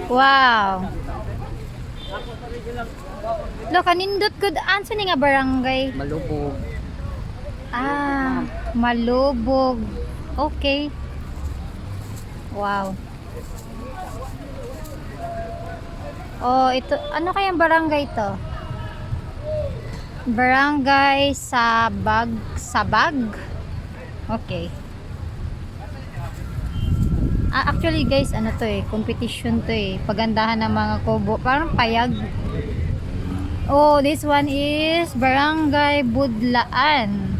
Wow. Lo kanindot gud ansa ni nga barangay? Malubog. Ah, Malubog. Okay. Wow. Oh, ito ano kayang barangay to? Barangay Sabag. Okay. Actually guys, ano to competition to pagandahan ng mga kubo. Parang payag. Oh, this one is Barangay Budlaan.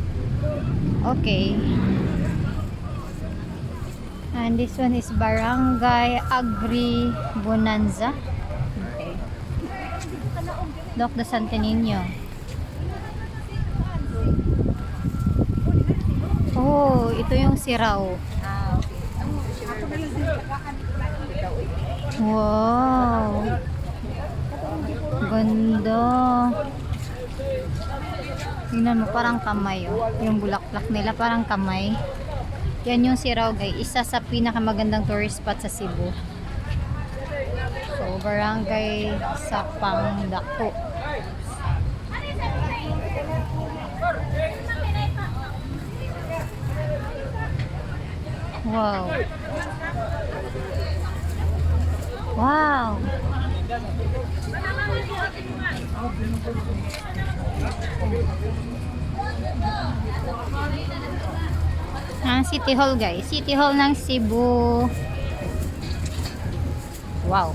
Okay. And this one is Barangay Agri Bonanza. Okay. Doc de Santo Niño. Oh, ito yung siraw. Wow. Ganda. Tingnan mo, parang kamay yung bulaklak nila parang kamay. Yan yung siraw guys, isa sa pinakamagandang tourist spot sa Cebu. So, Barangay Sapang Dako. Wow. Wow. City Hall guys. City Hall ng Cebu. Wow.